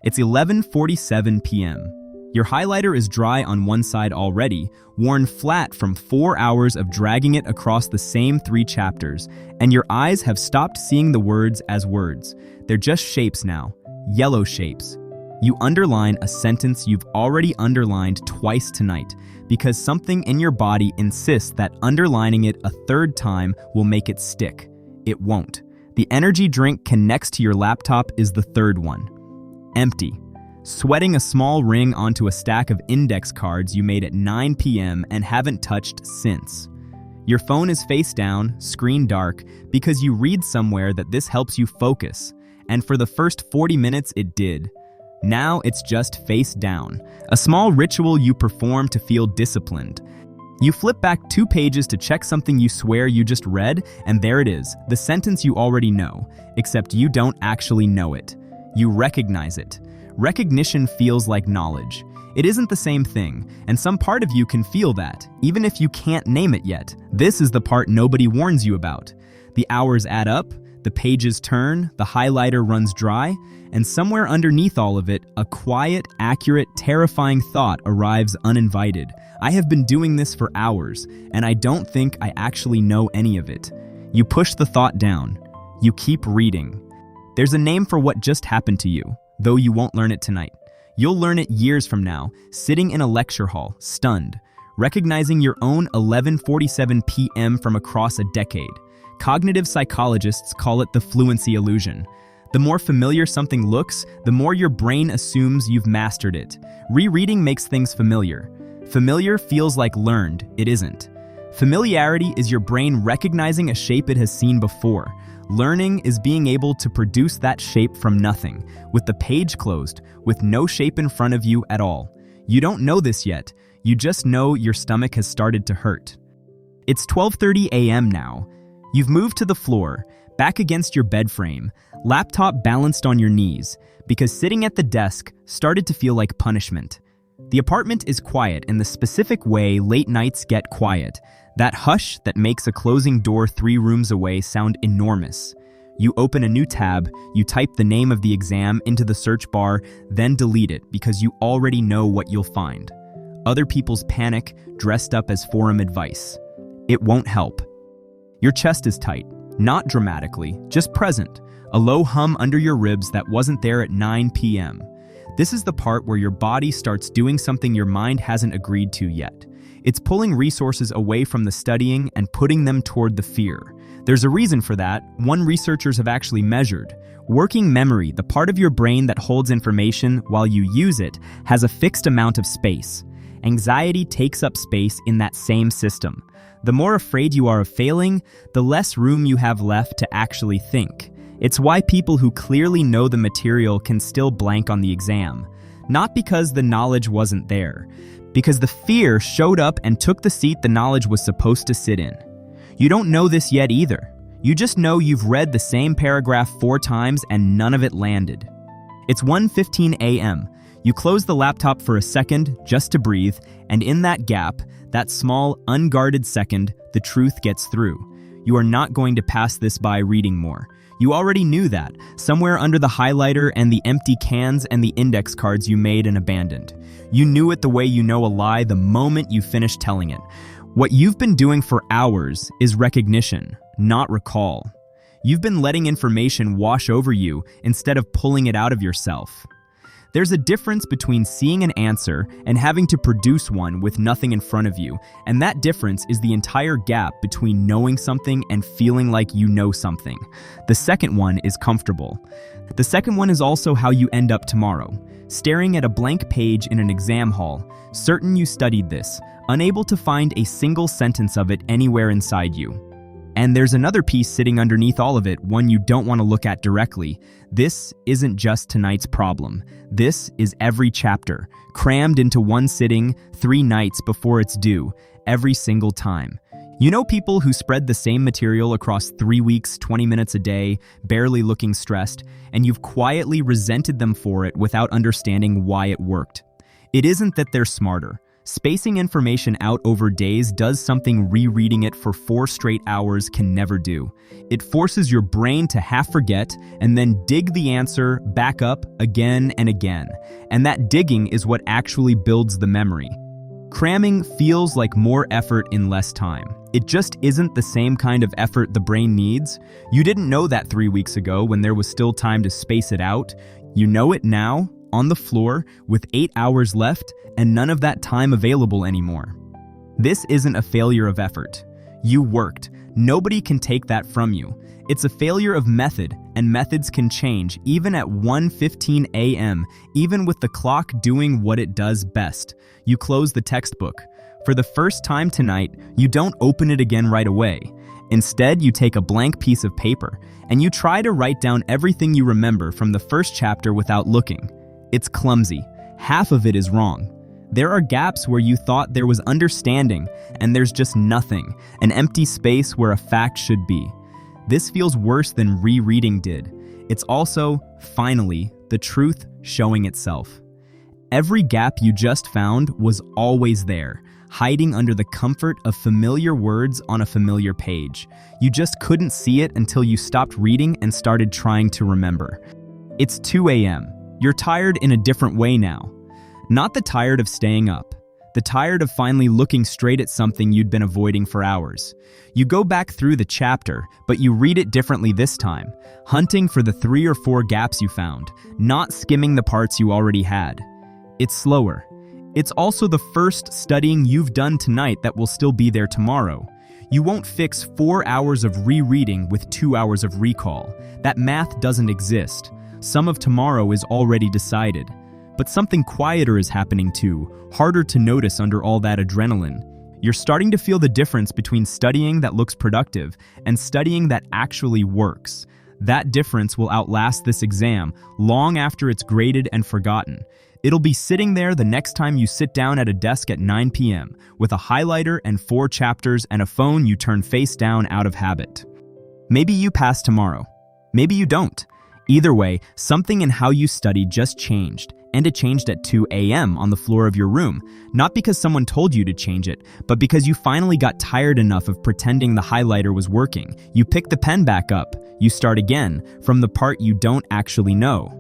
It's 11:47 p.m. Your highlighter is dry on one side already, worn flat from 4 hours of dragging it across the same 3 chapters, and your eyes have stopped seeing the words as words. They're just shapes now, yellow shapes. You underline a sentence you've already underlined twice tonight because something in your body insists that underlining it a third time will make it stick. It won't. The energy drink connects to your laptop is the third one. Empty. Sweating a small ring onto a stack of index cards you made at 9 p.m. and haven't touched since. Your phone is face down, screen dark, because you read somewhere that this helps you focus, and for the first 40 minutes it did. Now it's just face down, a small ritual you perform to feel disciplined. You flip back 2 pages to check something you swear you just read, and there it is, the sentence you already know, except you don't actually know it. You recognize it. Recognition feels like knowledge. It isn't the same thing, and some part of you can feel that, even if you can't name it yet. This is the part nobody warns you about. The hours add up, the pages turn, the highlighter runs dry, and somewhere underneath all of it, a quiet, accurate, terrifying thought arrives uninvited. I have been doing this for hours, and I don't think I actually know any of it. You push the thought down. You keep reading. There's a name for what just happened to you, though you won't learn it tonight. You'll learn it years from now, sitting in a lecture hall, stunned, recognizing your own 11:47 p.m. from across a decade. Cognitive psychologists call it the fluency illusion. The more familiar something looks, the more your brain assumes you've mastered it. Rereading makes things familiar. Familiar feels like learned. It isn't. Familiarity is your brain recognizing a shape it has seen before. Learning is being able to produce that shape from nothing, with the page closed, with no shape in front of you at all. You don't know this yet. You just know your stomach has started to hurt. It's 12:30 a.m. now. You've moved to the floor, back against your bed frame, laptop balanced on your knees, because sitting at the desk started to feel like punishment. The apartment is quiet in the specific way late nights get quiet, that hush that makes a closing door 3 rooms away sound enormous. You open a new tab, you type the name of the exam into the search bar, then delete it because you already know what you'll find. Other people's panic dressed up as forum advice. It won't help. Your chest is tight, not dramatically, just present, a low hum under your ribs that wasn't there at 9 p.m. This is the part where your body starts doing something your mind hasn't agreed to yet. It's pulling resources away from the studying and putting them toward the fear. There's a reason for that, one researchers have actually measured. Working memory, the part of your brain that holds information while you use it, has a fixed amount of space. Anxiety takes up space in that same system. The more afraid you are of failing, the less room you have left to actually think. It's why people who clearly know the material can still blank on the exam. Not because the knowledge wasn't there, because the fear showed up and took the seat the knowledge was supposed to sit in. You don't know this yet either. You just know you've read the same paragraph 4 times and none of it landed. It's 1:15 a.m. You close the laptop for a second just to breathe, and in that gap, that small, unguarded second, the truth gets through. You are not going to pass this by reading more. You already knew that, somewhere under the highlighter and the empty cans and the index cards you made and abandoned. You knew it the way you know a lie the moment you finished telling it. What you've been doing for hours is recognition, not recall. You've been letting information wash over you instead of pulling it out of yourself. There's a difference between seeing an answer and having to produce one with nothing in front of you, and that difference is the entire gap between knowing something and feeling like you know something. The second one is comfortable. The second one is also how you end up tomorrow, staring at a blank page in an exam hall, certain you studied this, unable to find a single sentence of it anywhere inside you. And there's another piece sitting underneath all of it, one you don't want to look at directly. This isn't just tonight's problem. This is every chapter, crammed into one sitting, 3 nights before it's due, every single time. You know people who spread the same material across 3 weeks, 20 minutes a day, barely looking stressed, and you've quietly resented them for it without understanding why it worked. It isn't that they're smarter. Spacing information out over days does something rereading it for 4 straight hours can never do. It forces your brain to half forget and then dig the answer back up again and again. And that digging is what actually builds the memory. Cramming feels like more effort in less time. It just isn't the same kind of effort the brain needs. You didn't know that 3 weeks ago when there was still time to space it out. You know it now, on the floor, with 8 hours left and none of that time available anymore. This isn't a failure of effort. You worked. Nobody can take that from you. It's a failure of method, and methods can change even at 1:15 a.m., even with the clock doing what it does best. You close the textbook. For the first time tonight, you don't open it again right away. Instead, you take a blank piece of paper, and you try to write down everything you remember from the first chapter without looking. It's clumsy. Half of it is wrong. There are gaps where you thought there was understanding, and there's just nothing, an empty space where a fact should be. This feels worse than rereading did. It's also, finally, the truth showing itself. Every gap you just found was always there, hiding under the comfort of familiar words on a familiar page. You just couldn't see it until you stopped reading and started trying to remember. It's 2 a.m. You're tired in a different way now. Not the tired of staying up, the tired of finally looking straight at something you'd been avoiding for hours. You go back through the chapter, but you read it differently this time, hunting for the 3 or 4 gaps you found, not skimming the parts you already had. It's slower. It's also the first studying you've done tonight that will still be there tomorrow. You won't fix 4 hours of rereading with 2 hours of recall. That math doesn't exist. Some of tomorrow is already decided. But something quieter is happening too, harder to notice under all that adrenaline. You're starting to feel the difference between studying that looks productive and studying that actually works. That difference will outlast this exam long after it's graded and forgotten. It'll be sitting there the next time you sit down at a desk at 9 p.m. with a highlighter and 4 chapters and a phone you turn face down out of habit. Maybe you pass tomorrow. Maybe you don't. Either way, something in how you study just changed. And it changed at 2 a.m. on the floor of your room, not because someone told you to change it, but because you finally got tired enough of pretending the highlighter was working. You pick the pen back up, you start again, from the part you don't actually know.